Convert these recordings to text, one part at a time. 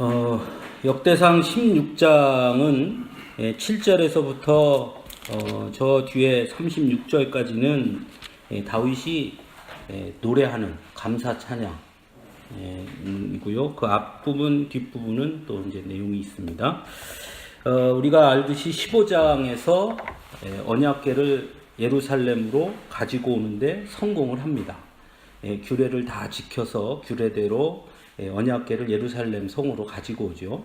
어, 역대상 16장은 7절에서부터 저 뒤에 36절까지는 다윗이 노래하는 감사 찬양 이고요. 그 앞부분, 뒷부분은 또 이제 내용이 있습니다. 우리가 알듯이 15장에서 언약궤를 예루살렘으로 가지고 오는데 성공을 합니다. 규례를 다 지켜서 규례대로 언약궤를 예루살렘 성으로 가지고 오죠.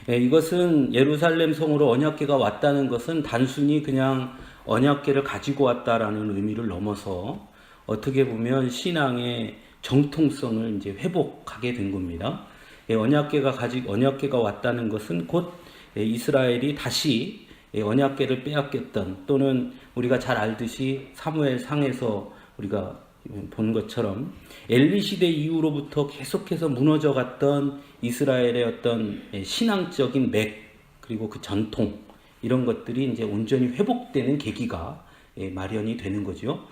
이것은 예루살렘 성으로 언약궤가 왔다는 것은 단순히 그냥 언약궤를 가지고 왔다라는 의미를 넘어서 어떻게 보면 신앙의 정통성을 이제 회복하게 된 겁니다. 언약궤가 왔다는 것은 곧 이스라엘이 다시 언약궤를 빼앗겼던, 또는 우리가 잘 알듯이 사무엘상에서 우리가 본 것처럼 엘리 시대 이후로부터 계속해서 무너져 갔던 이스라엘의 어떤 신앙적인 맥, 그리고 그 전통, 이런 것들이 이제 온전히 회복되는 계기가 마련이 되는 거죠.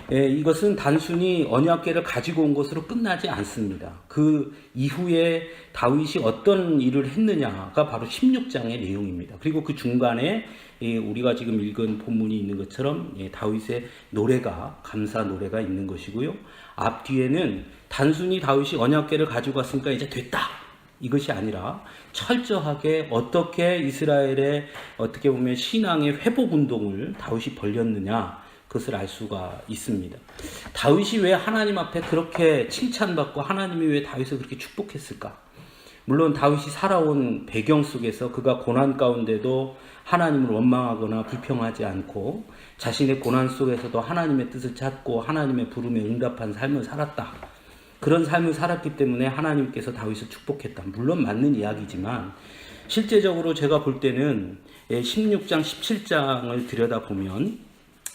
이것은 단순히 언약궤를 가지고 온 것으로 끝나지 않습니다. 그 이후에 다윗이 어떤 일을 했느냐가 바로 16장의 내용입니다. 그리고 그 중간에 우리가 지금 읽은 본문이 있는 것처럼 다윗의 노래가, 감사 노래가 있는 것이고요. 앞뒤에는 단순히 다윗이 언약궤를 가지고 왔으니까 이제 됐다, 이것이 아니라 철저하게 어떻게 이스라엘의 어떻게 보면 신앙의 회복 운동을 다윗이 벌였느냐, 그것을 알 수가 있습니다. 다윗이 왜 하나님 앞에 그렇게 칭찬받고 하나님이 왜 다윗을 그렇게 축복했을까? 물론 다윗이 살아온 배경 속에서 그가 고난 가운데도 하나님을 원망하거나 불평하지 않고 자신의 고난 속에서도 하나님의 뜻을 찾고 하나님의 부름에 응답한 삶을 살았다. 그런 삶을 살았기 때문에 하나님께서 다윗을 축복했다. 물론 맞는 이야기지만 실제적으로 제가 볼 때는 16장, 17장을 들여다보면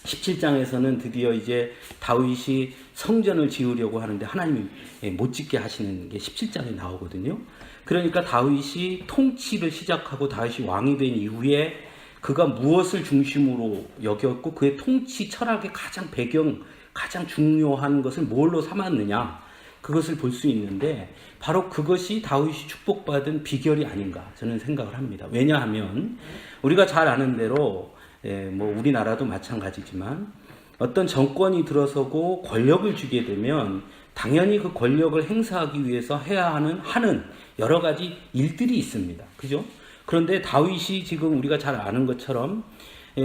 17장에서는 드디어 이제 다윗이 성전을 지으려고 하는데 하나님이 못 짓게 하시는 게 17장에 나오거든요. 그러니까 다윗이 통치를 시작하고 다윗이 왕이 된 이후에 그가 무엇을 중심으로 여겼고 그의 통치 철학의 가장 중요한 것을 뭘로 삼았느냐, 그것을 볼 수 있는데 바로 그것이 다윗이 축복받은 비결이 아닌가 저는 생각을 합니다. 왜냐하면 우리가 잘 아는 대로 우리나라도 마찬가지지만 어떤 정권이 들어서고 권력을 주게 되면 당연히 그 권력을 행사하기 위해서 해야 하는 여러 가지 일들이 있습니다. 그죠? 그런데 다윗이 지금 우리가 잘 아는 것처럼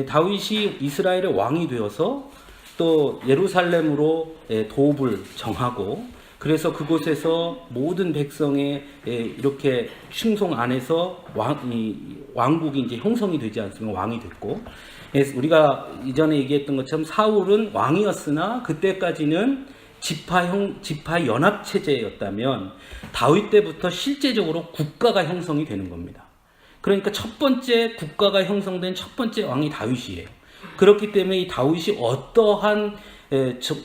다윗이 이스라엘의 왕이 되어서 또 예루살렘으로 도읍을 정하고, 그래서 그곳에서 모든 백성의 이렇게 충성 안에서 왕국이 이제 형성이 되지 않습니까? 왕이 됐고, 우리가 이전에 얘기했던 것처럼 사울은 왕이었으나 그때까지는 지파 연합 체제였다면 다윗 때부터 실제적으로 국가가 형성이 되는 겁니다. 그러니까 첫 번째 국가가 형성된 첫 번째 왕이 다윗이에요. 그렇기 때문에 이 다윗이 어떠한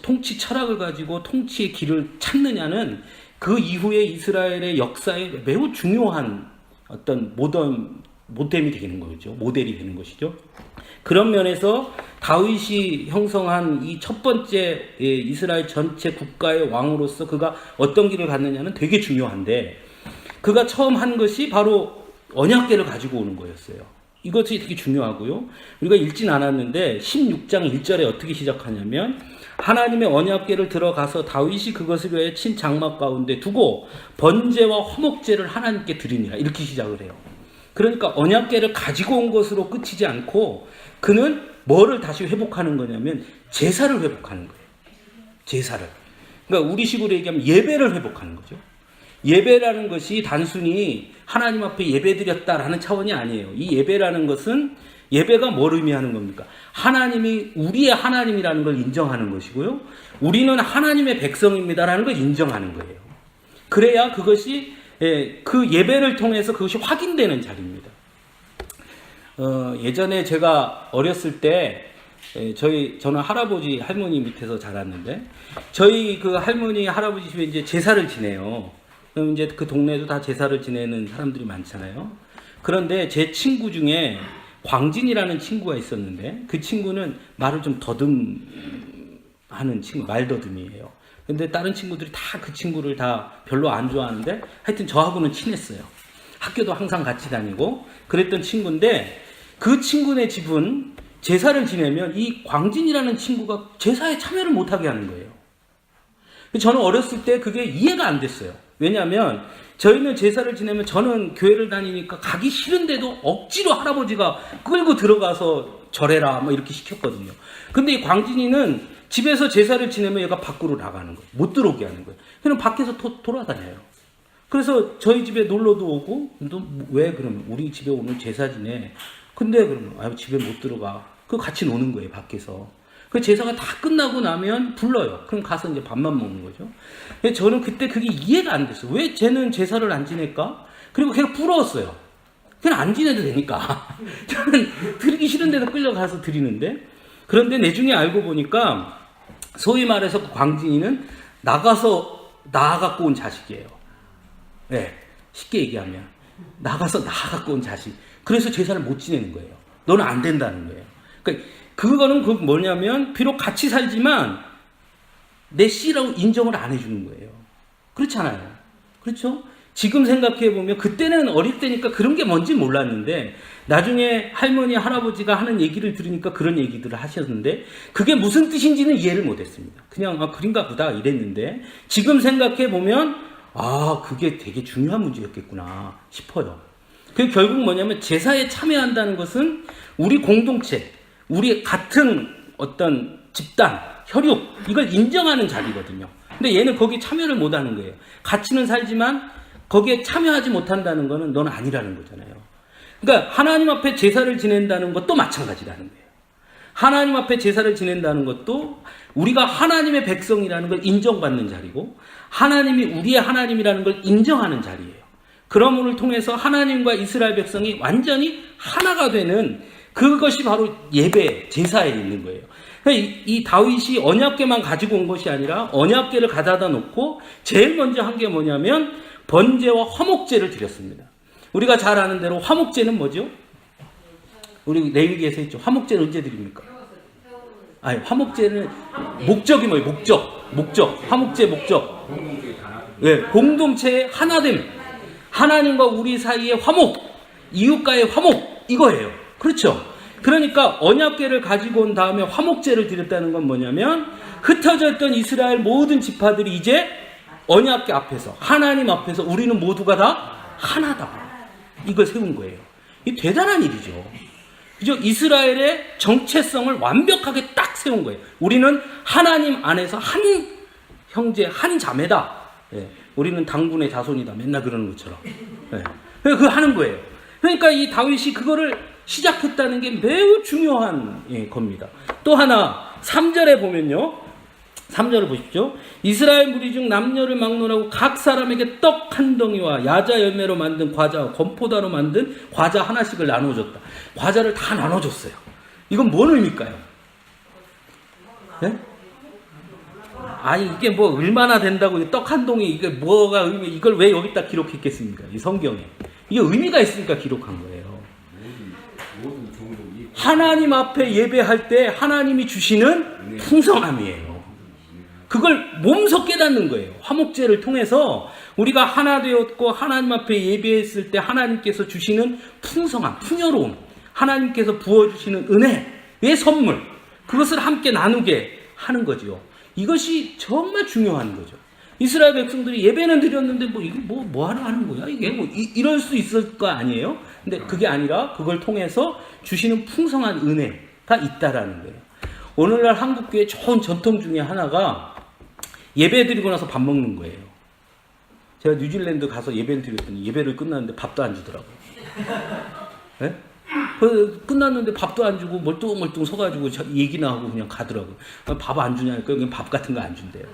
통치 철학을 가지고 통치의 길을 찾느냐는 그 이후에 이스라엘의 역사에 매우 중요한 어떤 모델이 되는 거죠. 모델이 되는 것이죠. 그런 면에서 다윗이 형성한 이 첫 번째 이스라엘 전체 국가의 왕으로서 그가 어떤 길을 갔느냐는 되게 중요한데, 그가 처음 한 것이 바로 언약궤를 가지고 오는 거였어요. 이것이 되게 중요하고요. 우리가 읽진 않았는데 16장 1절에 어떻게 시작하냐면, 하나님의 언약궤를 들어가서 다윗이 그것을 위해 친 장막 가운데 두고 번제와 화목제를 하나님께 드리니라, 이렇게 시작을 해요. 그러니까 언약궤를 가지고 온 것으로 끝이지 않고 그는 뭐를 다시 회복하는 거냐면 제사를 회복하는 거예요. 제사를. 그러니까 우리식으로 얘기하면 예배를 회복하는 거죠. 예배라는 것이 단순히 하나님 앞에 예배드렸다라는 차원이 아니에요. 이 예배라는 것은, 예배가 뭘 의미하는 겁니까? 하나님이 우리의 하나님이라는 걸 인정하는 것이고요. 우리는 하나님의 백성입니다라는 걸 인정하는 거예요. 그래야 그것이 그 예배를 통해서 그것이 확인되는 자리입니다. 예전에 제가 어렸을 때 저는 할아버지 할머니 밑에서 자랐는데, 저희 그 할머니 할아버지 집에 이제 제사를 지내요. 그럼 이제 그 동네에도 다 제사를 지내는 사람들이 많잖아요. 그런데 제 친구 중에 광진이라는 친구가 있었는데, 그 친구는 말을 좀 더듬하는 친구, 말더듬이에요. 근데 다른 친구들이 다 그 친구를 다 별로 안 좋아하는데 하여튼 저하고는 친했어요. 학교도 항상 같이 다니고 그랬던 친구인데 그 친구네 집은 제사를 지내면 이 광진이라는 친구가 제사에 참여를 못하게 하는 거예요. 저는 어렸을 때 그게 이해가 안 됐어요. 왜냐하면 저희는 제사를 지내면 저는 교회를 다니니까 가기 싫은데도 억지로 할아버지가 끌고 들어가서 절해라 뭐 이렇게 시켰거든요. 근데 이 광진이는 집에서 제사를 지내면 얘가 밖으로 나가는 거예요. 못 들어오게 하는 거예요. 그냥 밖에서 돌아다녀요. 그래서 저희 집에 놀러도 오고, 너 왜 그러면 우리 집에 오늘 제사 지내? 근데 그러면 집에 못 들어가. 그 같이 노는 거예요, 밖에서. 그 제사가 다 끝나고 나면 불러요. 그럼 가서 이제 밥만 먹는 거죠. 저는 그때 그게 이해가 안 됐어요. 왜 쟤는 제사를 안 지낼까? 그리고 걔가 부러웠어요. 그냥 안 지내도 되니까. 저는 드리기 싫은데도 끌려가서 드리는데. 그런데 나중에 알고 보니까 소위 말해서 그 광진이는 나가갖고 온 자식이에요. 네, 쉽게 얘기하면. 나가서 나가갖고 온 자식. 그래서 제사를 못 지내는 거예요. 너는 안 된다는 거예요. 그러니까 그거는 뭐냐면 비록 같이 살지만 내 씨라고 인정을 안 해주는 거예요. 그렇잖아요. 그렇죠? 지금 생각해보면 그때는 어릴 때니까 그런 게 뭔지 몰랐는데 나중에 할머니 할아버지가 하는 얘기를 들으니까 그런 얘기들을 하셨는데 그게 무슨 뜻인지는 이해를 못했습니다. 그냥 그린가 보다 이랬는데 지금 생각해보면 그게 되게 중요한 문제였겠구나 싶어요. 그게 결국 뭐냐면 제사에 참여한다는 것은 우리 공동체, 우리 같은 어떤 집단, 혈육 이걸 인정하는 자리거든요. 근데 얘는 거기에 참여를 못하는 거예요. 같이는 살지만 거기에 참여하지 못한다는 거는 넌 아니라는 거잖아요. 그러니까 하나님 앞에 제사를 지낸다는 것도 마찬가지라는 거예요. 하나님 앞에 제사를 지낸다는 것도 우리가 하나님의 백성이라는 걸 인정받는 자리고 하나님이 우리의 하나님이라는 걸 인정하는 자리예요. 그러므로 통해서 하나님과 이스라엘 백성이 완전히 하나가 되는 그것이 바로 예배, 제사에 있는 거예요. 이 다윗이 언약궤만 가지고 온 것이 아니라 언약궤를 가져다 놓고 제일 먼저 한 게 뭐냐면 번제와 화목제를 드렸습니다. 우리가 잘 아는 대로 화목제는 뭐죠? 우리 레위기에서 했죠. 화목제는 언제 드립니까? 화목제는 목적이 뭐예요? 목적. 화목제 목적. 네, 공동체의 하나됨. 하나님과 우리 사이의 화목, 이웃과의 화목 이거예요. 그렇죠? 그러니까 언약궤를 가지고 온 다음에 화목제를 드렸다는 건 뭐냐면 흩어져 있던 이스라엘 모든 지파들이 이제 언약궤 앞에서 하나님 앞에서 우리는 모두가 다 하나다. 이걸 세운 거예요. 이 대단한 일이죠. 그죠? 이스라엘의 정체성을 완벽하게 딱 세운 거예요. 우리는 하나님 안에서 한 형제, 한 자매다. 예. 우리는 당군의 자손이다. 맨날 그러는 것처럼. 예. 그거 하는 거예요. 그러니까 이 다윗이 그거를 시작했다는 게 매우 중요한 겁니다. 또 하나 3절에 보면요. 3절을 보십시오. 이스라엘 무리 중 남녀를 막론하고 각 사람에게 떡 한 덩이와 야자 열매로 만든 과자와 건포다로 만든 과자 하나씩을 나눠줬다. 과자를 다 나눠줬어요. 이건 뭔 의미일까요? 네? 이게 뭐 얼마나 된다고 떡 한 동이 이게 뭐가 의미? 이걸 왜 여기다 기록했겠습니까? 이 성경에 이게 의미가 있으니까 기록한 거예요. 하나님 앞에 예배할 때 하나님이 주시는 풍성함이에요. 그걸 몸소 깨닫는 거예요. 화목제를 통해서 우리가 하나 되었고 하나님 앞에 예배했을 때 하나님께서 주시는 풍성함, 풍요로움, 하나님께서 부어주시는 은혜의 선물, 그것을 함께 나누게 하는 거죠. 이것이 정말 중요한 거죠. 이스라엘 백성들이 예배는 드렸는데 뭐 하러 하는 거야? 이게 이럴 수 있을 거 아니에요? 근데 그게 아니라 그걸 통해서 주시는 풍성한 은혜가 있다라는 거예요. 오늘날 한국교회 좋은 전통 중에 하나가 예배 드리고 나서 밥 먹는 거예요. 제가 뉴질랜드 가서 예배를 드렸더니 예배를 끝났는데 밥도 안 주더라고요. 네? 끝났는데 밥도 안 주고 멀뚱멀뚱 서가지고 얘기나 하고 그냥 가더라고요. 밥 안 주냐니까 그냥 밥 같은 거 안 준대요.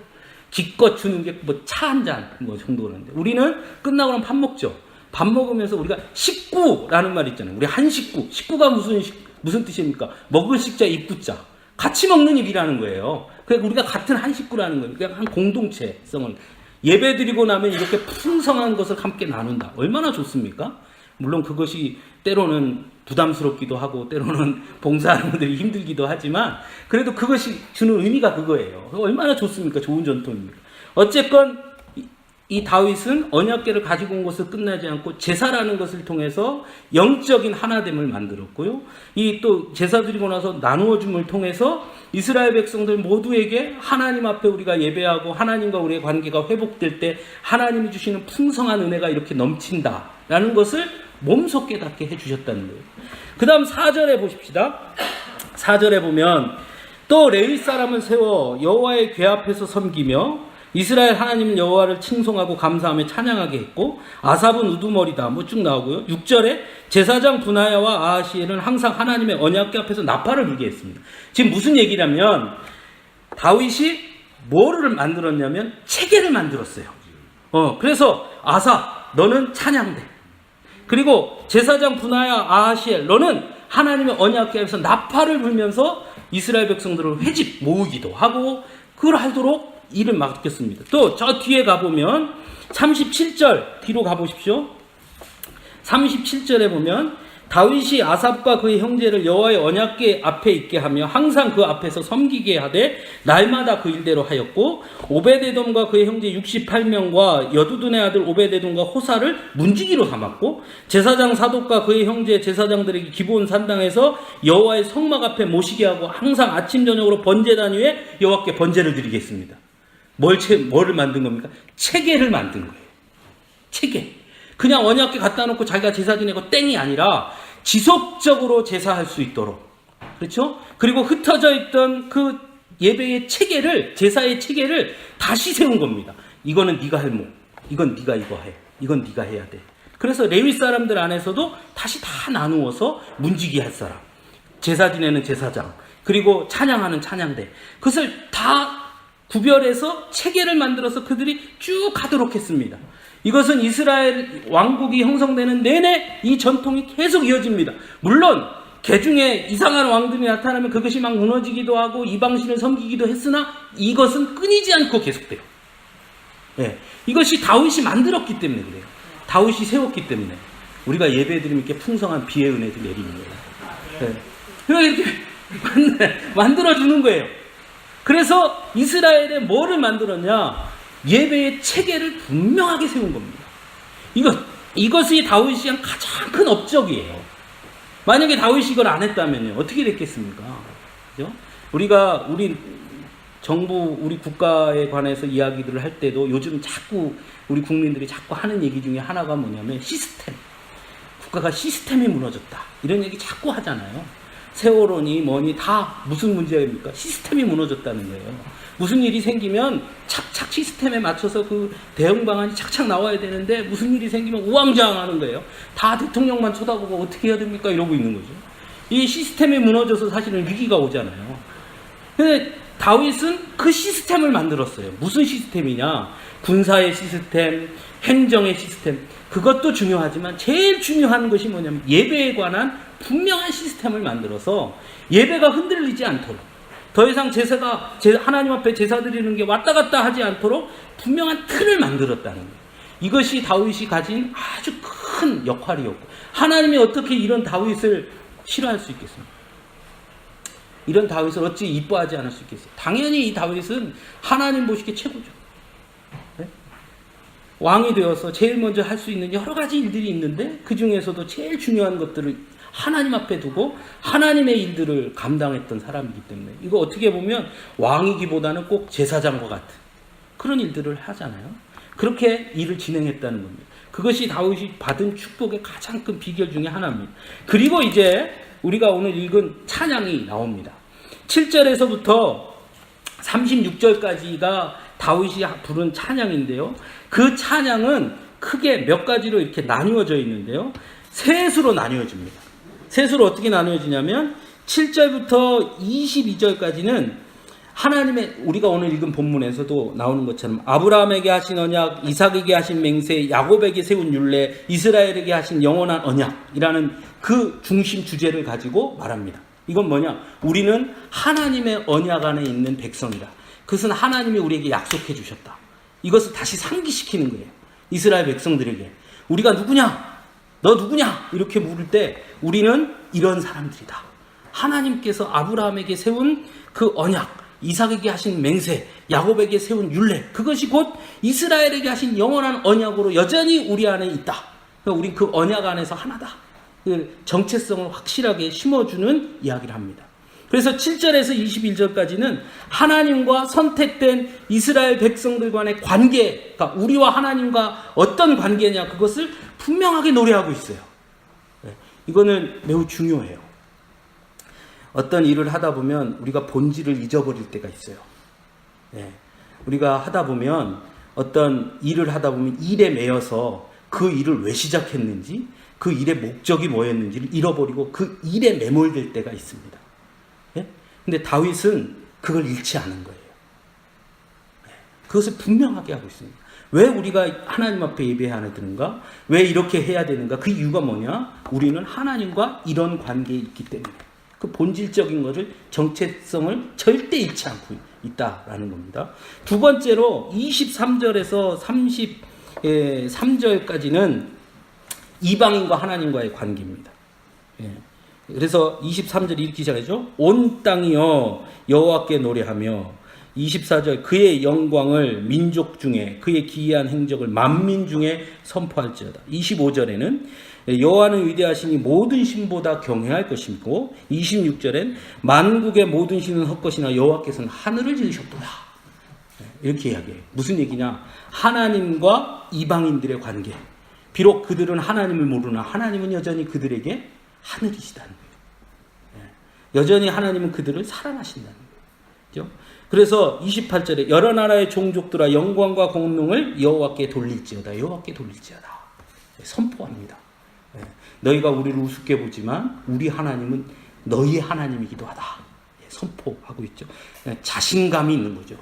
기껏 주는 게 뭐 차 한 잔 뭐 정도는데 우리는 끝나고 나면 밥 먹죠. 밥 먹으면서 우리가 식구라는 말 있잖아요. 우리 한 식구. 식구가 무슨 뜻입니까? 먹을 식자 입구자. 같이 먹는 일이라는 거예요. 그러니까 우리가 같은 한 식구라는 거예요. 그러니까 한 공동체성을 예배 드리고 나면 이렇게 풍성한 것을 함께 나눈다. 얼마나 좋습니까? 물론 그것이 때로는 부담스럽기도 하고 때로는 봉사하는 분들이 힘들기도 하지만 그래도 그것이 주는 의미가 그거예요. 얼마나 좋습니까? 좋은 전통입니다. 어쨌건 이 다윗은 언약궤를 가지고 온 것을 끝나지 않고 제사라는 것을 통해서 영적인 하나됨을 만들었고요. 이 또 제사 드리고 나서 나누어 줌을 통해서 이스라엘 백성들 모두에게 하나님 앞에 우리가 예배하고 하나님과 우리의 관계가 회복될 때 하나님이 주시는 풍성한 은혜가 이렇게 넘친다라는 것을 몸소 깨닫게 해주셨다는 거예요. 그 다음 4절에 보십시다. 4절에 보면 또 레위 사람을 세워 여호와의 궤 앞에서 섬기며 이스라엘 하나님 여호와를 칭송하고 감사하며 찬양하게 했고 아삽은 우두머리다 뭐 쭉 나오고요. 6절에 제사장 분하야와 아하시엘은 항상 하나님의 언약궤 앞에서 나팔을 불게 했습니다. 지금 무슨 얘기냐면 다윗이 뭐를 만들었냐면 체계를 만들었어요. 그래서 아삽 너는 찬양대, 그리고 제사장 분하야 아하시엘 너는 하나님의 언약궤 앞에서 나팔을 불면서 이스라엘 백성들을 회집 모으기도 하고 그걸 하도록 일을 맡겼습니다. 또 저 뒤에 가보면 37절 뒤로 가보십시오. 37절에 보면 다윗이 아삽과 그의 형제를 여호와의 언약궤 앞에 있게 하며 항상 그 앞에서 섬기게 하되 날마다 그 일대로 하였고 오베데돔과 그의 형제 68명과 여두둔의 아들 오베데돔과 호사를 문지기로 삼았고 제사장 사독과 그의 형제 제사장들에게 기브온 산당에서 여호와의 성막 앞에 모시게 하고 항상 아침 저녁으로 번제단 위에 여호와께 번제를 드리겠습니다. 뭐를 만든 겁니까? 체계를 만든 거예요. 체계. 그냥 언약궤 갖다 놓고 자기가 제사 지내고 땡이 아니라 지속적으로 제사할 수 있도록. 그렇죠? 그리고 흩어져 있던 그 예배의 체계를, 제사의 체계를 다시 세운 겁니다. 이거는 네가 할 목, 이건 네가 이거 해, 이건 네가 해야 돼. 그래서 레위 사람들 안에서도 다시 다 나누어서 문지기 할 사람, 제사 지내는 제사장, 그리고 찬양하는 찬양대, 그것을 다 구별해서 체계를 만들어서 그들이 쭉 가도록 했습니다. 이것은 이스라엘 왕국이 형성되는 내내 이 전통이 계속 이어집니다. 물론 개중에 이상한 왕들이 나타나면 그것이 막 무너지기도 하고 이방신을 섬기기도 했으나 이것은 끊이지 않고 계속돼요. 네. 이것이 다윗이 만들었기 때문에 그래요. 다윗이 세웠기 때문에 우리가 예배드리면 이렇게 풍성한 비의 은혜를 내리는 거예요. 네. 이렇게 만들어주는 거예요. 그래서 이스라엘에 뭐를 만들었냐? 예배의 체계를 분명하게 세운 겁니다. 이것이 다윗이 한 가장 큰 업적이에요. 만약에 다윗이 이걸 안 했다면요, 어떻게 됐겠습니까? 그죠? 우리 정부, 우리 국가에 관해서 이야기들을 할 때도 요즘 자꾸 우리 국민들이 자꾸 하는 얘기 중에 하나가 뭐냐면 시스템. 국가가 시스템이 무너졌다. 이런 얘기 자꾸 하잖아요. 세월호니 뭐니 다 무슨 문제입니까? 시스템이 무너졌다는 거예요. 무슨 일이 생기면 착착 시스템에 맞춰서 그 대응 방안이 착착 나와야 되는데 무슨 일이 생기면 우왕좌왕하는 거예요. 다 대통령만 쳐다보고 어떻게 해야 됩니까? 이러고 있는 거죠. 이 시스템이 무너져서 사실은 위기가 오잖아요. 근데 다윗은 그 시스템을 만들었어요. 무슨 시스템이냐? 군사의 시스템, 행정의 시스템. 그것도 중요하지만 제일 중요한 것이 뭐냐면 예배에 관한 분명한 시스템을 만들어서 예배가 흔들리지 않도록, 더 이상 제사가 하나님 앞에 제사 드리는 게 왔다 갔다 하지 않도록 분명한 틀을 만들었다는 거예요. 이것이 다윗이 가진 아주 큰 역할이었고, 하나님이 어떻게 이런 다윗을 싫어할 수 있겠습니까? 이런 다윗을 어찌 이뻐하지 않을 수 있겠어요? 당연히 이 다윗은 하나님 보시기에 최고죠. 네? 왕이 되어서 제일 먼저 할 수 있는 여러 가지 일들이 있는데 그 중에서도 제일 중요한 것들을 하나님 앞에 두고 하나님의 일들을 감당했던 사람이기 때문에 이거 어떻게 보면 왕이기보다는 꼭 제사장과 같은 그런 일들을 하잖아요. 그렇게 일을 진행했다는 겁니다. 그것이 다윗이 받은 축복의 가장 큰 비결 중에 하나입니다. 그리고 이제 우리가 오늘 읽은 찬양이 나옵니다. 7절에서부터 36절까지가 다윗이 부른 찬양인데요. 그 찬양은 크게 몇 가지로 이렇게 나누어져 있는데요. 셋으로 나누어집니다. 셋으로 어떻게 나누어지냐면 7절부터 22절까지는 하나님의, 우리가 오늘 읽은 본문에서도 나오는 것처럼 아브라함에게 하신 언약, 이삭에게 하신 맹세, 야곱에게 세운 율례, 이스라엘에게 하신 영원한 언약이라는 그 중심 주제를 가지고 말합니다. 이건 뭐냐? 우리는 하나님의 언약 안에 있는 백성이다. 그것은 하나님이 우리에게 약속해 주셨다. 이것을 다시 상기시키는 거예요. 이스라엘 백성들에게. 우리가 누구냐? 너 누구냐? 이렇게 물을 때 우리는 이런 사람들이다. 하나님께서 아브라함에게 세운 그 언약, 이삭에게 하신 맹세, 야곱에게 세운 율례, 그것이 곧 이스라엘에게 하신 영원한 언약으로 여전히 우리 안에 있다. 우리 그 언약 안에서 하나다. 그 정체성을 확실하게 심어주는 이야기를 합니다. 그래서 7절에서 21절까지는 하나님과 선택된 이스라엘 백성들 간의 관계, 그러니까 우리와 하나님과 어떤 관계냐, 그것을 분명하게 노래하고 있어요. 이거는 매우 중요해요. 어떤 일을 하다 보면 우리가 본질을 잊어버릴 때가 있어요. 우리가 하다 보면 어떤 일을 하다 보면 일에 매여서 그 일을 왜 시작했는지, 그 일의 목적이 뭐였는지를 잃어버리고 그 일에 매몰될 때가 있습니다. 근데 다윗은 그걸 잃지 않은 거예요. 그것을 분명하게 하고 있습니다. 왜 우리가 하나님 앞에 예배해야 되는가? 왜 이렇게 해야 되는가? 그 이유가 뭐냐? 우리는 하나님과 이런 관계에 있기 때문에 그 본질적인 것을, 정체성을 절대 잃지 않고 있다라는 겁니다. 두 번째로 23절에서 33절까지는 이방인과 하나님과의 관계입니다. 그래서 23절 이렇게 시작하죠. 온 땅이여 여호와께 노래하며, 24절 그의 영광을 민족 중에, 그의 기이한 행적을 만민 중에 선포할지어다. 25절에는 여호와는 위대하시니 모든 신보다 경외할 것이고, 26절엔 만국의 모든 신은 헛것이나 여호와께서는 하늘을 지으셨도다. 이렇게 이야기해요. 무슨 얘기냐? 하나님과 이방인들의 관계. 비록 그들은 하나님을 모르나 하나님은 여전히 그들에게 하늘이시다는 거예요. 여전히 하나님은 그들을 사랑하신다는 거죠. 그래서 28절에 여러 나라의 종족들아 영광과 공능을 여호와께 돌릴지어다. 여호와께 돌릴지어다. 선포합니다. 너희가 우리를 우습게 보지만 우리 하나님은 너희 하나님이기도 하다. 선포하고 있죠. 자신감이 있는 거죠.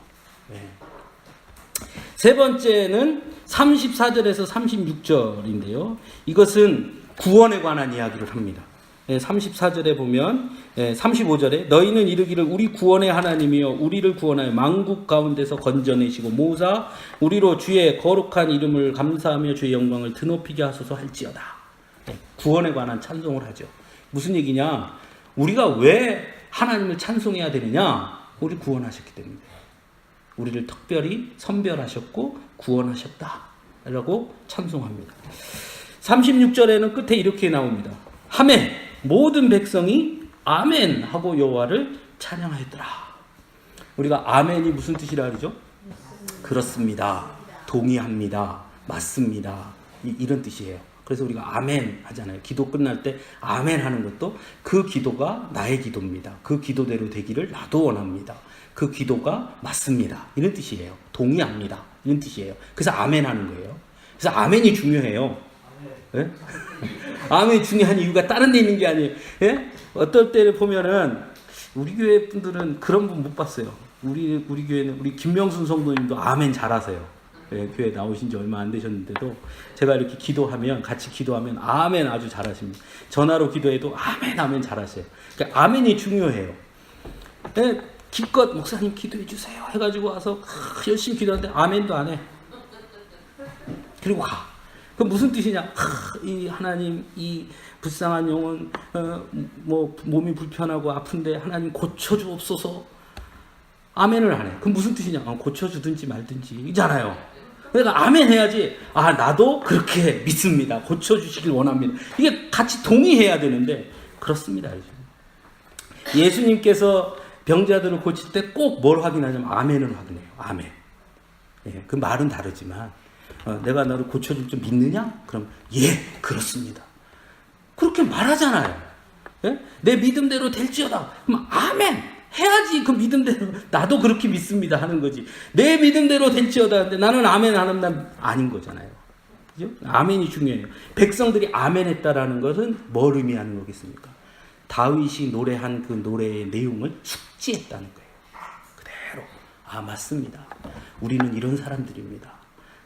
세 번째는 34절에서 36절인데요. 이것은 구원에 관한 이야기를 합니다. 34절에 보면 35절에 너희는 이르기를 우리 구원의 하나님이여 우리를 구원하여 만국 가운데서 건져내시고 모사 우리로 주의 거룩한 이름을 감사하며 주의 영광을 드높이게 하소서 할지어다. 구원에 관한 찬송을 하죠. 무슨 얘기냐? 우리가 왜 하나님을 찬송해야 되느냐? 우리 구원하셨기 때문에. 우리를 특별히 선별하셨고 구원하셨다 라고 찬송합니다. 36절에는 끝에 이렇게 나옵니다. 하매 모든 백성이 아멘 하고 여호와를 찬양하였더라. 우리가 아멘이 무슨 뜻이라 그러죠? 그렇습니다, 동의합니다, 맞습니다, 이런 뜻이에요. 그래서 우리가 아멘 하잖아요. 기도 끝날 때 아멘 하는 것도 그 기도가 나의 기도입니다. 그 기도대로 되기를 나도 원합니다. 그 기도가 맞습니다. 이런 뜻이에요. 동의합니다. 이런 뜻이에요. 그래서 아멘 하는 거예요. 그래서 아멘이 중요해요. 예? 아멘이 중요한 이유가 다른 데 있는 게 아니에요. 예? 어떨 때를 보면은 우리 교회 분들은 그런 분 못 봤어요. 우리 교회는 우리 김명순 성도님도 아멘 잘하세요. 예, 교회 나오신 지 얼마 안 되셨는데도 제가 이렇게 기도하면, 같이 기도하면 아멘 아주 잘하십니다. 전화로 기도해도 아멘 잘하세요. 그러니까 아멘이 중요해요. 예, 기껏 목사님 기도해 주세요 해가지고 와서 열심히 기도하는데 아멘도 안 해. 그리고 가. 그 무슨 뜻이냐? 이 하나님, 이 불쌍한 영혼, 뭐 몸이 불편하고 아픈데 하나님 고쳐주옵소서. 아멘을 안 해. 그럼 무슨 뜻이냐? 고쳐주든지 말든지 이잖아요. 그러니까 아멘 해야지. 아, 나도 그렇게 믿습니다. 고쳐주시길 원합니다. 이게 같이 동의해야 되는데 그렇습니다. 예수님께서 병자들을 고칠 때 꼭 뭘 확인하냐면 아멘을 확인해요. 아멘. 예, 그 말은 다르지만 내가 너를 고쳐줄 줄 믿느냐? 그럼 예, 그렇습니다. 그렇게 말하잖아요. 예? 내 믿음대로 될지어다. 그럼 아멘 해야지. 그 믿음대로 나도 그렇게 믿습니다 하는 거지. 내 믿음대로 될지어다 근데 나는 아멘 하는 난 아닌 거잖아요. 그죠? 아멘이 중요해요. 백성들이 아멘 했다라는 것은 뭘 의미하는 거겠습니까? 다윗이 노래한 그 노래의 내용을 숙지했다는 거예요. 그대로 아, 맞습니다. 우리는 이런 사람들입니다.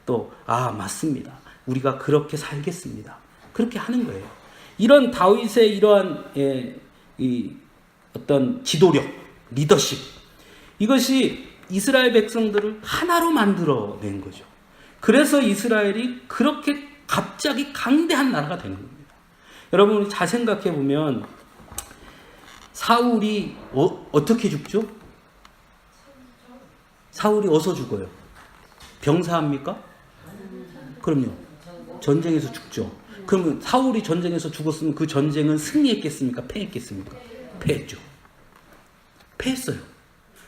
또 아, 맞습니다. 우리가 그렇게 살겠습니다. 그렇게 하는 거예요. 이런 다윗의 이러한 이 어떤 지도력, 리더십, 이것이 이스라엘 백성들을 하나로 만들어낸 거죠. 그래서 이스라엘이 그렇게 갑자기 강대한 나라가 되는 겁니다. 여러분 잘 생각해 보면 사울이 어떻게 죽죠? 사울이 어디서 죽어요? 병사합니까? 그럼요. 전쟁에서 죽죠. 그러면 사울이 전쟁에서 죽었으면 그 전쟁은 승리했겠습니까? 패했겠습니까? 패했죠. 패했어요.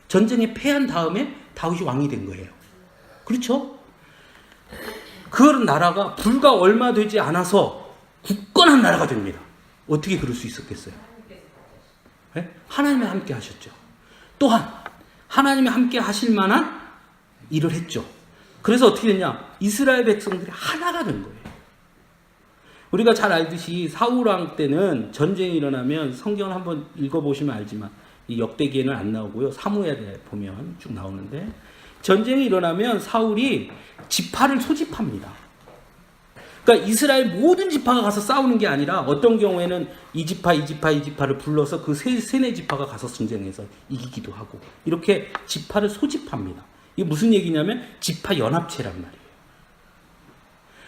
전쟁에 패한 다음에 다윗이 왕이 된 거예요. 그렇죠? 그 나라가 불과 얼마 되지 않아서 굳건한 나라가 됩니다. 어떻게 그럴 수 있었겠어요? 네? 하나님이 함께 하셨죠. 또한 하나님이 함께 하실 만한 일을 했죠. 그래서 어떻게 됐냐? 이스라엘 백성들이 하나가 된 거예요. 우리가 잘 알듯이 사울왕 때는 전쟁이 일어나면 성경을 한번 읽어보시면 알지만 이 역대기에는 안 나오고요. 사무엘에 보면 쭉 나오는데 전쟁이 일어나면 사울이 지파를 소집합니다. 그러니까 이스라엘 모든 지파가 가서 싸우는 게 아니라 어떤 경우에는 이 지파를 불러서 그 세네 지파가 가서 전쟁에서 이기기도 하고 이렇게 지파를 소집합니다. 이게 무슨 얘기냐면 지파 연합체란 말이에요.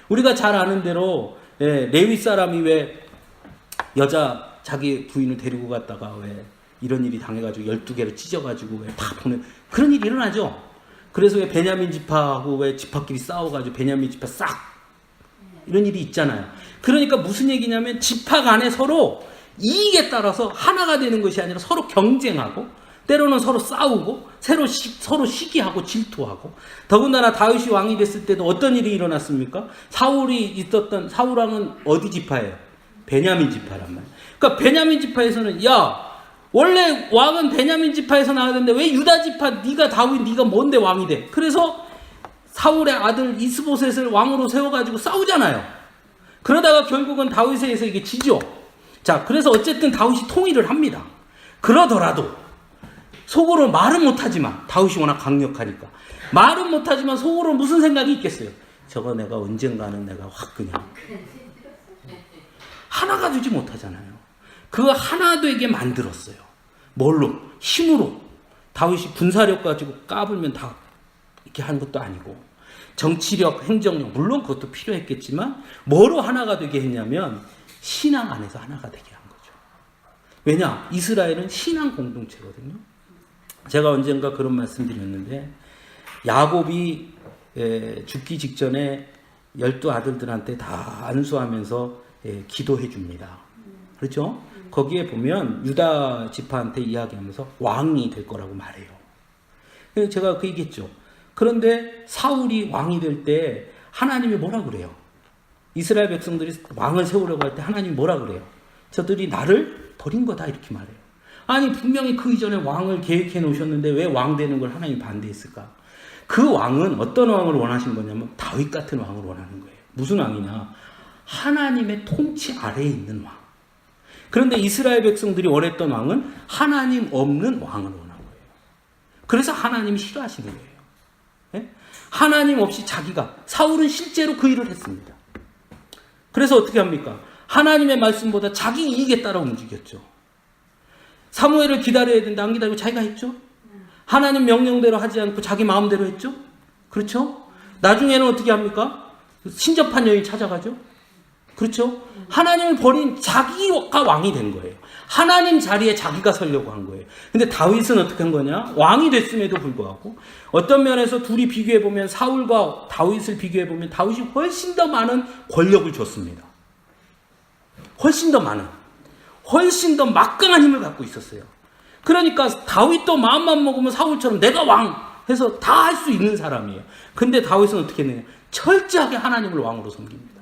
우리가 잘 아는 대로 레위 사람이 왜 여자 자기 부인을 데리고 갔다가 왜 이런 일이 당해가지고 12개로 찢어가지고 왜 다 보내 그런 일이 일어나죠. 그래서 왜 베냐민 지파하고 왜 지파끼리 싸워가지고 베냐민 지파 싹 이런 일이 있잖아요. 그러니까 무슨 얘기냐면 지파 간에 서로 이익에 따라서 하나가 되는 것이 아니라 서로 경쟁하고 때로는 서로 싸우고 서로 시기하고 질투하고 더군다나 다윗이 왕이 됐을 때도 어떤 일이 일어났습니까? 사울왕은 어디 지파예요? 베냐민 지파란 말이에요. 그러니까 베냐민 지파에서는 야 원래 왕은 베냐민 지파에서 나와야 되는데 왜 유다 지파 네가 뭔데 왕이 돼? 그래서 사울의 아들 이스보셋을 왕으로 세워가지고 싸우잖아요. 그러다가 결국은 다윗에 의해서 이게 지죠. 자, 그래서 어쨌든 다윗이 통일을 합니다. 그러더라도 속으로 말은 못하지만 다윗이 워낙 강력하니까 말은 못하지만 속으로 무슨 생각이 있겠어요? 저거 내가 언젠가는 내가 확 그냥 하나가 되지 못하잖아요. 그 하나 되게 만들었어요. 뭘로? 힘으로. 다윗이 군사력 가지고 까불면 다 이렇게 하는 것도 아니고 정치력, 행정력 물론 그것도 필요했겠지만 뭐로 하나가 되게 했냐면 신앙 안에서 하나가 되게 한 거죠. 왜냐? 이스라엘은 신앙 공동체거든요. 제가 언젠가 그런 말씀 드렸는데 야곱이 죽기 직전에 12 아들들한테 다 안수하면서 기도해 줍니다. 그렇죠? 거기에 보면 유다 지파한테 이야기하면서 왕이 될 거라고 말해요. 제가 그 얘기했죠. 그런데 사울이 왕이 될 때 하나님이 뭐라 그래요? 이스라엘 백성들이 왕을 세우려고 할 때 하나님이 뭐라 그래요? 저들이 나를 버린 거다 이렇게 말해요. 아니 분명히 그 이전에 왕을 계획해 놓으셨는데 왜 왕 되는 걸 하나님이 반대했을까? 그 왕은 어떤 왕을 원하신 거냐면 다윗 같은 왕을 원하는 거예요. 무슨 왕이냐? 하나님의 통치 아래에 있는 왕. 그런데 이스라엘 백성들이 원했던 왕은 하나님 없는 왕을 원한 거예요. 그래서 하나님이 싫어하시는 거예요. 네? 하나님 없이 사울은 실제로 그 일을 했습니다. 그래서 어떻게 합니까? 하나님의 말씀보다 자기 이익에 따라 움직였죠. 사무엘을 기다려야 된다 안 기다리고 자기가 했죠. 하나님 명령대로 하지 않고 자기 마음대로 했죠. 그렇죠? 나중에는 어떻게 합니까? 신접한 여인 찾아가죠. 그렇죠? 하나님을 버린 자기가 왕이 된 거예요. 하나님 자리에 자기가 서려고 한 거예요. 근데 다윗은 어떻게 한 거냐? 왕이 됐음에도 불구하고 어떤 면에서 둘이 비교해보면 사울과 다윗을 비교해보면 다윗이 훨씬 더 많은 권력을 줬습니다. 훨씬 더 막강한 힘을 갖고 있었어요. 그러니까 다윗도 마음만 먹으면 사울처럼 내가 왕 해서 다 할 수 있는 사람이에요. 근데 다윗은 어떻게 했느냐? 철저하게 하나님을 왕으로 섬깁니다.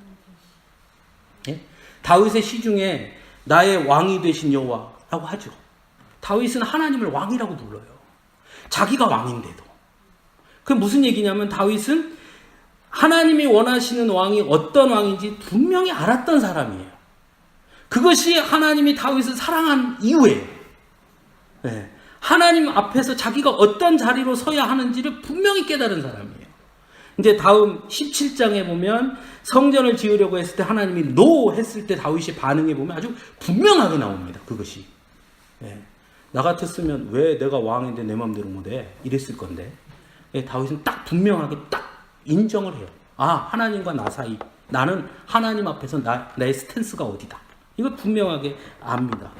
예? 다윗의 시중에 나의 왕이 되신 여호와라고 하죠. 다윗은 하나님을 왕이라고 불러요. 자기가 왕인데도. 그게 무슨 얘기냐면 다윗은 하나님이 원하시는 왕이 어떤 왕인지 분명히 알았던 사람이에요. 그것이 하나님이 다윗을 사랑한 이유예요. 네. 하나님 앞에서 자기가 어떤 자리로 서야 하는지를 분명히 깨달은 사람이에요. 이제 다음 17장에 보면 성전을 지으려고 했을 때 하나님이 노 했을 때 다윗이 반응해 보면 아주 분명하게 나옵니다. 그것이. 네. 나 같았으면 왜 내가 왕인데 내 마음대로 못해? 이랬을 건데. 네. 다윗은 딱 분명하게 딱 인정을 해요. 아, 하나님과 나 사이. 나는 하나님 앞에서 나의 스탠스가 어디다. 이걸 분명하게 압니다.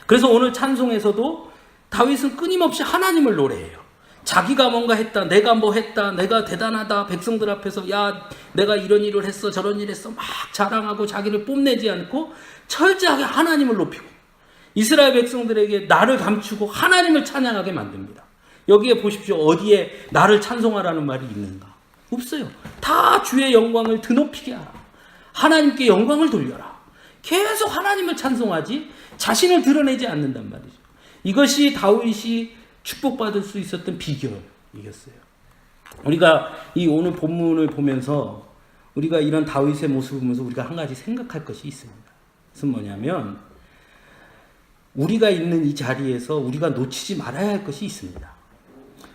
그래서 오늘 찬송에서도 다윗은 끊임없이 하나님을 노래해요. 자기가 뭔가 했다, 내가 뭐 했다, 내가 대단하다, 백성들 앞에서 야 내가 이런 일을 했어 저런 일을 했어 막 자랑하고 자기를 뽐내지 않고 철저하게 하나님을 높이고 이스라엘 백성들에게 나를 감추고 하나님을 찬양하게 만듭니다. 여기에 보십시오. 어디에 나를 찬송하라는 말이 있는가? 없어요. 다 주의 영광을 드높이게 하라. 하나님께 영광을 돌려라. 계속 하나님을 찬송하지 자신을 드러내지 않는단 말이죠. 이것이 다윗이 축복받을 수 있었던 비결이었어요. 우리가 이 오늘 본문을 보면서 우리가 이런 다윗의 모습을 보면서 우리가 한 가지 생각할 것이 있습니다. 그것은 뭐냐면 우리가 있는 이 자리에서 우리가 놓치지 말아야 할 것이 있습니다.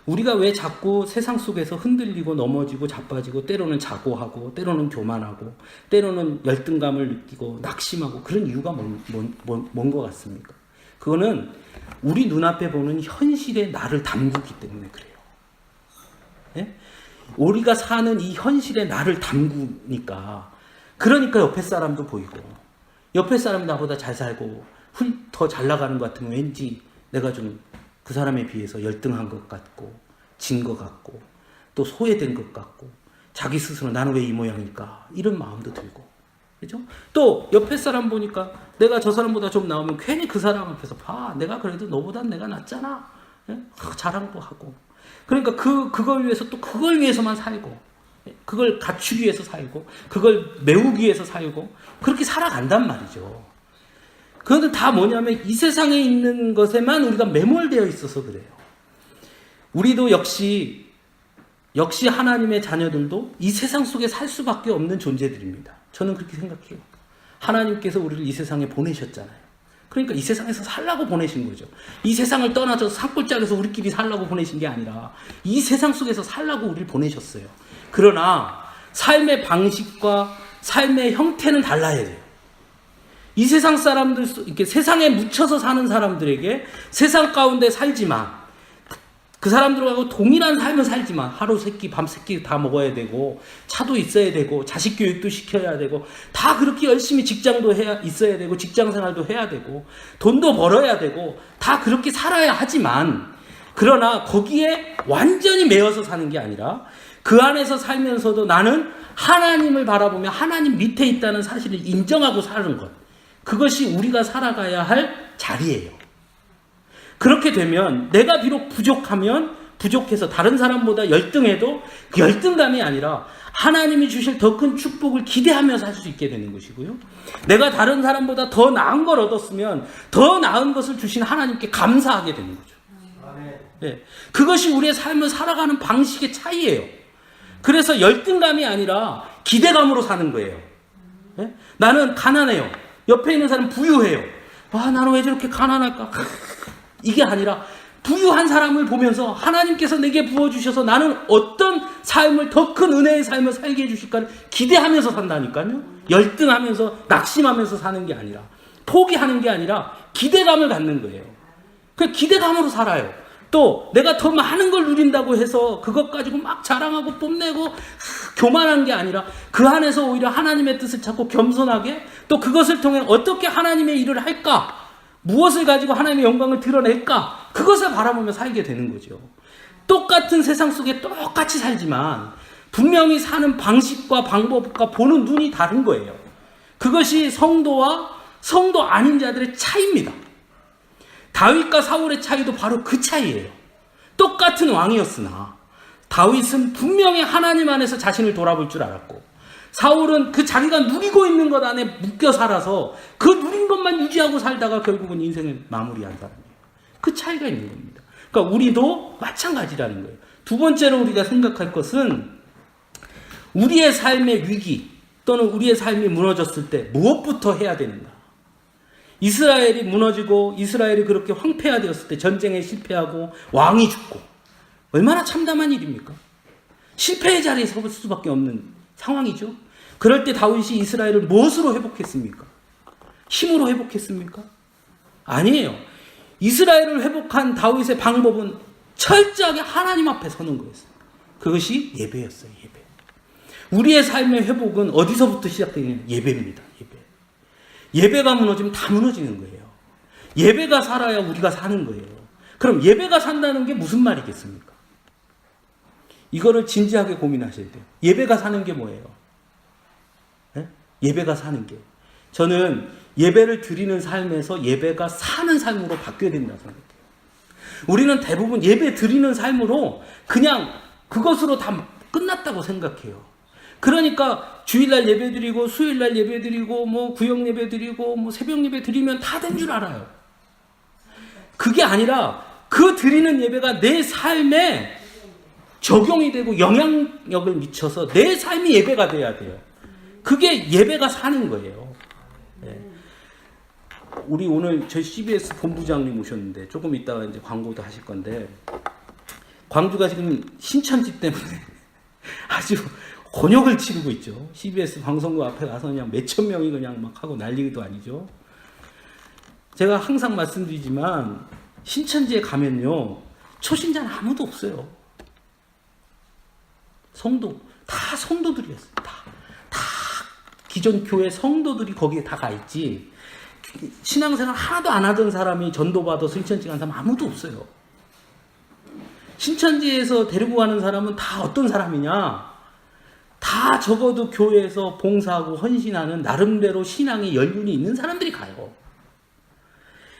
우리가 왜 자꾸 세상 속에서 흔들리고 넘어지고 자빠지고 때로는 자고하고 때로는 교만하고 때로는 열등감을 느끼고 낙심하고 그런 이유가 뭔 것 같습니까? 그거는 우리 눈앞에 보는 현실의 나를 담그기 때문에 그래요. 네? 우리가 사는 이 현실의 나를 담그니까 그러니까 옆에 사람도 보이고 옆에 사람이 나보다 잘 살고 더 잘 나가는 것 같으면 왠지 내가 좀 그 사람에 비해서 열등한 것 같고 진 것 같고 또 소외된 것 같고 자기 스스로 나는 왜 이 모양일까 이런 마음도 들고 그렇죠? 또 옆에 사람 보니까 내가 저 사람보다 좀 나오면 괜히 그 사람 앞에서 봐 내가 그래도 너보단 내가 낫잖아 자랑도 하고 그러니까 그걸 위해서 또 그걸 위해서만 살고 그걸 갖추기 위해서 살고 그걸 메우기 위해서 살고 그렇게 살아간단 말이죠. 그것은 다 뭐냐면 이 세상에 있는 것에만 우리가 매몰되어 있어서 그래요. 우리도 역시 하나님의 자녀들도 이 세상 속에 살 수밖에 없는 존재들입니다. 저는 그렇게 생각해요. 하나님께서 우리를 이 세상에 보내셨잖아요. 그러니까 이 세상에서 살라고 보내신 거죠. 이 세상을 떠나서 산골짜기에서 우리끼리 살라고 보내신 게 아니라 이 세상 속에서 살라고 우리를 보내셨어요. 그러나 삶의 방식과 삶의 형태는 달라야 돼요. 이 세상 사람들, 이렇게 세상에 묻혀서 사는 사람들에게 세상 가운데 살지만 그 사람들하고 동일한 삶을 살지만 하루 세끼 밤 세끼 다 먹어야 되고 차도 있어야 되고 자식 교육도 시켜야 되고 다 그렇게 열심히 직장도 있어야 되고 직장 생활도 해야 되고 돈도 벌어야 되고 다 그렇게 살아야 하지만 그러나 거기에 완전히 매여서 사는 게 아니라 그 안에서 살면서도 나는 하나님을 바라보며 하나님 밑에 있다는 사실을 인정하고 사는 것 그것이 우리가 살아가야 할 자리예요. 그렇게 되면 내가 비록 부족하면 부족해서 다른 사람보다 열등해도 그 열등감이 아니라 하나님이 주실 더 큰 축복을 기대하며 살 수 있게 되는 것이고요. 내가 다른 사람보다 더 나은 걸 얻었으면 더 나은 것을 주신 하나님께 감사하게 되는 거죠. 네. 그것이 우리의 삶을 살아가는 방식의 차이예요. 그래서 열등감이 아니라 기대감으로 사는 거예요. 네? 나는 가난해요. 옆에 있는 사람은 부유해요. 나는 왜 저렇게 가난할까? 이게 아니라 부유한 사람을 보면서 하나님께서 내게 부어주셔서 나는 어떤 삶을 더 큰 은혜의 삶을 살게 해주실까를 기대하면서 산다니까요. 열등하면서 낙심하면서 사는 게 아니라 포기하는 게 아니라 기대감을 갖는 거예요. 그 기대감으로 살아요. 또 내가 더 많은 걸 누린다고 해서 그것 가지고 막 자랑하고 뽐내고 교만한 게 아니라 그 안에서 오히려 하나님의 뜻을 찾고 겸손하게 또 그것을 통해 어떻게 하나님의 일을 할까? 무엇을 가지고 하나님의 영광을 드러낼까? 그것을 바라보며 살게 되는 거죠. 똑같은 세상 속에 똑같이 살지만 분명히 사는 방식과 방법과 보는 눈이 다른 거예요. 그것이 성도와 성도 아닌 자들의 차이입니다. 다윗과 사울의 차이도 바로 그 차이예요. 똑같은 왕이었으나 다윗은 분명히 하나님 안에서 자신을 돌아볼 줄 알았고 사울은 그 자기가 누리고 있는 것 안에 묶여 살아서 그 누린 것만 유지하고 살다가 결국은 인생을 마무리한 사람이에요. 그 차이가 있는 겁니다. 그러니까 우리도 마찬가지라는 거예요. 두 번째로 우리가 생각할 것은 우리의 삶의 위기 또는 우리의 삶이 무너졌을 때 무엇부터 해야 되는가? 이스라엘이 무너지고 이스라엘이 그렇게 황폐화되었을 때 전쟁에 실패하고 왕이 죽고 얼마나 참담한 일입니까? 실패의 자리에 설 수밖에 없는 상황이죠. 그럴 때 다윗이 이스라엘을 무엇으로 회복했습니까? 힘으로 회복했습니까? 아니에요. 이스라엘을 회복한 다윗의 방법은 철저하게 하나님 앞에 서는 거였어요. 그것이 예배였어요. 예배. 우리의 삶의 회복은 어디서부터 시작되느냐? 예배입니다. 예배가 무너지면 다 무너지는 거예요. 예배가 살아야 우리가 사는 거예요. 그럼 예배가 산다는 게 무슨 말이겠습니까? 이거를 진지하게 고민하셔야 돼요. 예배가 사는 게 뭐예요? 예? 예배가 사는 게. 저는 예배를 드리는 삶에서 예배가 사는 삶으로 바뀌어야 된다고 생각해요. 우리는 대부분 예배 드리는 삶으로 그냥 그것으로 다 끝났다고 생각해요. 그러니까 주일날 예배 드리고 수요일날 예배 드리고 뭐 구역 예배 드리고 뭐 새벽 예배 드리면 다 된 줄 알아요. 그게 아니라 그 드리는 예배가 내 삶에 적용이 되고 영향력을 미쳐서 내 삶이 예배가 돼야 돼요. 그게 예배가 사는 거예요. 네. 우리 오늘 저희 CBS 본부장님 오셨는데 조금 이따가 이제 광고도 하실 건데 광주가 지금 신천지 때문에 아주 곤욕을 치르고 있죠. CBS 방송국 앞에 가서 그냥 몇천 명이 그냥 막 하고 난리도 아니죠. 제가 항상 말씀드리지만 신천지에 가면요 초신자는 아무도 없어요. 성도 다 성도들이었어요. 다 기존 교회 성도들이 거기에 다 가 있지. 신앙생활 하나도 안 하던 사람이 전도받아서 신천지 간 사람 아무도 없어요. 신천지에서 데리고 가는 사람은 다 어떤 사람이냐? 다 적어도 교회에서 봉사하고 헌신하는 나름대로 신앙의 연륜이 있는 사람들이 가요.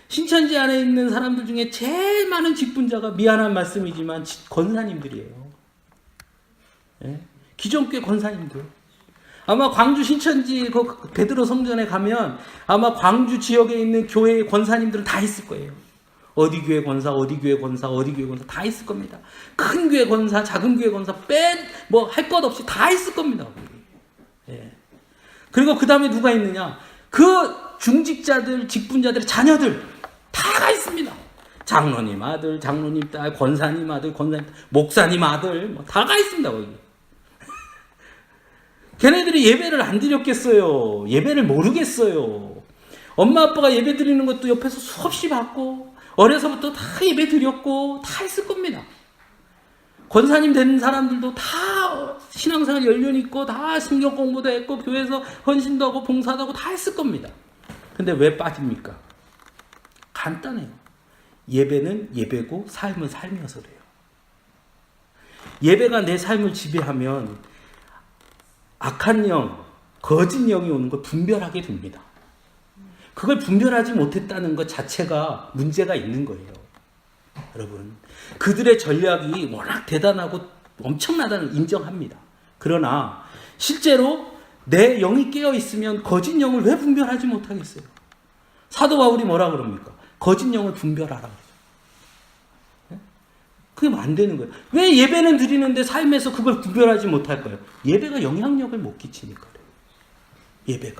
신천지 안에 있는 사람들 중에 제일 많은 직분자가 미안한 말씀이지만 권사님들이에요. 예? 기존 교회 권사님들. 아마 광주 신천지 그 베드로 성전에 가면 아마 광주 지역에 있는 교회의 권사님들은 다 있을 거예요. 어디 교회 권사, 어디 교회 권사, 어디 교회 권사 다 있을 겁니다. 큰 교회 권사, 작은 교회 권사 뭐 할 것 없이 다 있을 겁니다. 예. 그리고 그 다음에 누가 있느냐? 그 중직자들, 직분자들의 자녀들 다 가 있습니다. 장로님 아들, 장로님 딸, 권사님 아들, 권사님 딸, 목사님 아들 뭐 다 가 있습니다. 거기. 걔네들이 예배를 안 드렸겠어요. 예배를 모르겠어요. 엄마 아빠가 예배 드리는 것도 옆에서 수없이 봤고 어려서부터 다 예배 드렸고 다 했을 겁니다. 권사님 되는 사람들도 다 신앙생활 연륜 있고 다 신경 공부도 했고 교회에서 헌신도 하고 봉사도 하고 다 했을 겁니다. 근데 왜 빠집니까? 간단해요. 예배는 예배고 삶은 삶이어서 그래요. 예배가 내 삶을 지배하면 악한 영, 거짓 영이 오는 걸 분별하게 됩니다. 그걸 분별하지 못했다는 것 자체가 문제가 있는 거예요. 여러분, 그들의 전략이 워낙 대단하고 엄청나다는 인정합니다. 그러나 실제로 내 영이 깨어 있으면 거짓 영을 왜 분별하지 못하겠어요? 사도 바울이 뭐라 그럽니까? 거짓 영을 분별하라. 그게 안 되는 거예요. 왜 예배는 드리는데 삶에서 그걸 구별하지 못할까요? 예배가 영향력을 못 끼치니까 그래요.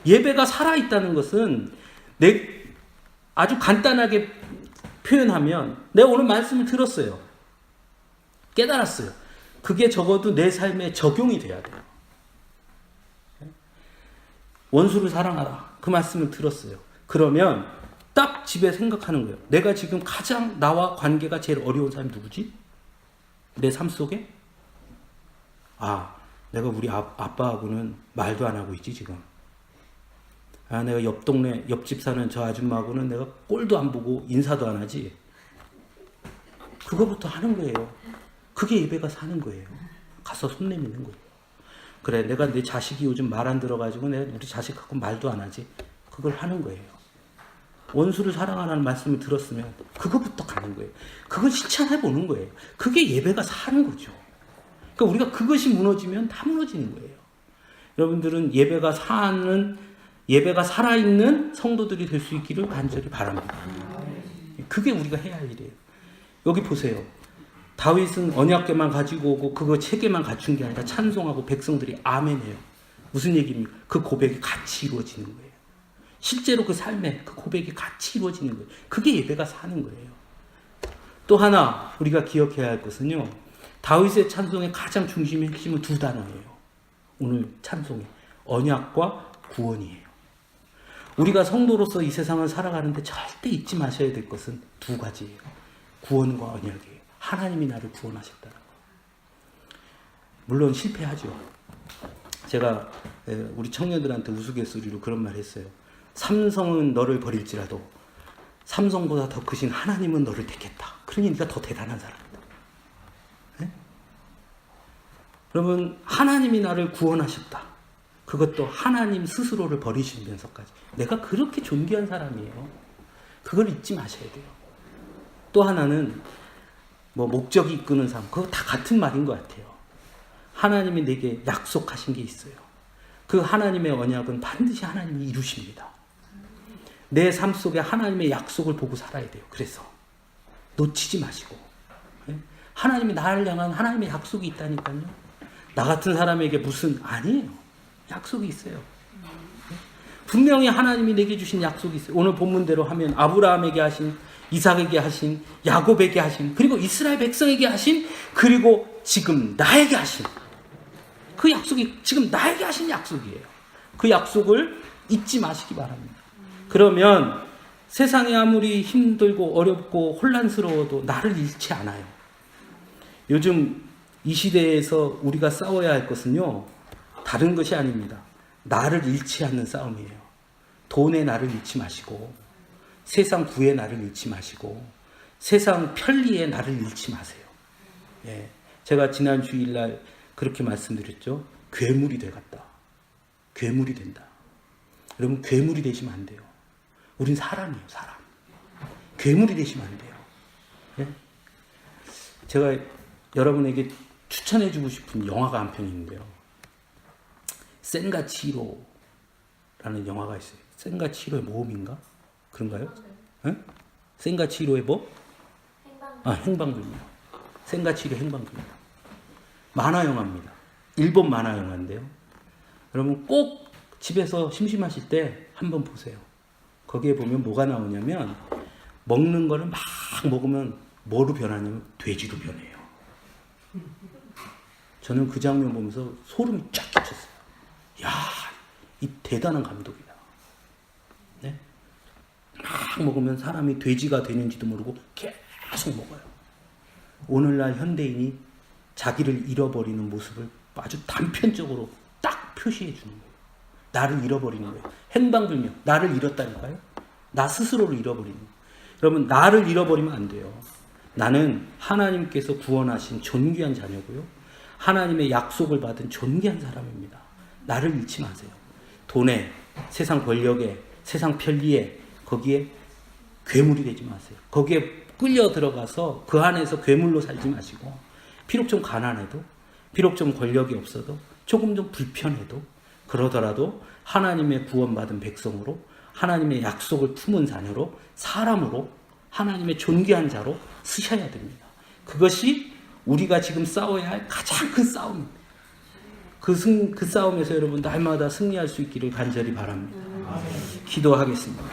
예배가 살아있다는 것은 아주 간단하게 표현하면 내가 오늘 말씀을 들었어요. 깨달았어요. 그게 적어도 내 삶에 적용이 돼야 돼요. 원수를 사랑하라. 그 말씀을 들었어요. 그러면 딱 집에 생각하는 거예요. 내가 지금 가장 나와 관계가 제일 어려운 사람이 누구지? 내 삶 속에? 내가 우리 아빠하고는 말도 안 하고 있지 지금. 내가 옆 동네 옆집 사는 저 아줌마하고는 내가 꼴도 안 보고 인사도 안 하지. 그거부터 하는 거예요. 그게 예배가 사는 거예요. 가서 손 내미는 거예요. 그래, 내가 내 자식이 요즘 말 안 들어가지고 내가 우리 자식하고 말도 안 하지. 그걸 하는 거예요. 원수를 사랑하라는 말씀을 들었으면 그것부터 가는 거예요. 그걸 실천해 보는 거예요. 그게 예배가 사는 거죠. 그러니까 우리가 그것이 무너지면 다 무너지는 거예요. 여러분들은 예배가 살아있는 성도들이 될 수 있기를 간절히 바랍니다. 그게 우리가 해야 할 일이에요. 여기 보세요. 다윗은 언약궤만 가지고 오고 그거 체계만 갖춘 게 아니라 찬송하고 백성들이 아멘해요. 무슨 얘기입니까? 그 고백이 같이 이루어지는 거예요. 실제로 그 삶에 그 고백이 같이 이루어지는 거예요. 그게 예배가 사는 거예요. 또 하나 우리가 기억해야 할 것은요. 다윗의 찬송의 가장 중심의 핵심은 두 단어예요. 오늘 찬송의 언약과 구원이에요. 우리가 성도로서 이 세상을 살아가는데 절대 잊지 마셔야 될 것은 두 가지예요. 구원과 언약이에요. 하나님이 나를 구원하셨다는 거. 물론 실패하죠. 제가 우리 청년들한테 우스갯소리로 그런 말 했어요. 삼성은 너를 버릴지라도 삼성보다 더 크신 하나님은 너를 택했다. 그러니 네가 더 대단한 사람이다. 네? 여러분, 하나님이 나를 구원하셨다. 그것도 하나님 스스로를 버리시면서까지. 내가 그렇게 존귀한 사람이에요. 그걸 잊지 마셔야 돼요. 또 하나는 뭐 목적이 이끄는 삶, 그거 다 같은 말인 것 같아요. 하나님이 내게 약속하신 게 있어요. 그 하나님의 언약은 반드시 하나님이 이루십니다. 내 삶 속에 하나님의 약속을 보고 살아야 돼요. 그래서 놓치지 마시고, 하나님이 나를 향한 하나님의 약속이 있다니까요. 나 같은 사람에게 무슨, 아니에요. 약속이 있어요. 분명히 하나님이 내게 주신 약속이 있어요. 오늘 본문대로 하면 아브라함에게 하신, 이삭에게 하신, 야곱에게 하신, 그리고 이스라엘 백성에게 하신, 그리고 지금 나에게 하신, 그 약속이 지금 나에게 하신 약속이에요. 그 약속을 잊지 마시기 바랍니다. 그러면 세상이 아무리 힘들고 어렵고 혼란스러워도 나를 잃지 않아요. 요즘 이 시대에서 우리가 싸워야 할 것은요, 다른 것이 아닙니다. 나를 잃지 않는 싸움이에요. 돈에 나를 잃지 마시고, 세상 부에 나를 잃지 마시고, 세상 편리에 나를 잃지 마세요. 예, 제가 지난 주일날 그렇게 말씀드렸죠. 괴물이 돼갔다. 괴물이 된다. 여러분, 괴물이 되시면 안 돼요. 우린 사람이에요, 사람. 괴물이 되시면 안 돼요. 예? 제가 여러분에게 추천해주고 싶은 영화가 한 편 있는데요. 센과 치히로라는 영화가 있어요. 센과 치히로의 모험인가? 그런가요? 네? 센과 치히로의 뭐? 행방불명. 센과 치히로의 행방불명. 만화 영화입니다. 일본 만화 영화인데요. 여러분 꼭 집에서 심심하실 때 한번 보세요. 거기에 보면 뭐가 나오냐면, 먹는 거를 막 먹으면 뭐로 변하냐면 돼지로 변해요. 저는 그 장면 보면서 소름이 쫙 끼쳤어요. 야, 이 대단한 감독이다. 네? 막 먹으면 사람이 돼지가 되는지도 모르고 계속 먹어요. 오늘날 현대인이 자기를 잃어버리는 모습을 아주 단편적으로 딱 표시해 주는 거예요. 나를 잃어버리는 거예요. 행방불명. 나를 잃었다니까요. 나 스스로를 잃어버리는 거예요. 여러분, 나를 잃어버리면 안 돼요. 나는 하나님께서 구원하신 존귀한 자녀고요. 하나님의 약속을 받은 존귀한 사람입니다. 나를 잃지 마세요. 돈에, 세상 권력에, 세상 편리에, 거기에 괴물이 되지 마세요. 거기에 끌려 들어가서 그 안에서 괴물로 살지 마시고, 비록 좀 가난해도, 비록 좀 권력이 없어도, 조금 좀 불편해도, 그러더라도 하나님의 구원받은 백성으로, 하나님의 약속을 품은 자녀로, 사람으로, 하나님의 존귀한 자로 쓰셔야 됩니다. 그것이 우리가 지금 싸워야 할 가장 큰 싸움입니다. 그 싸움에서 여러분 날마다 승리할 수 있기를 간절히 바랍니다. 기도하겠습니다.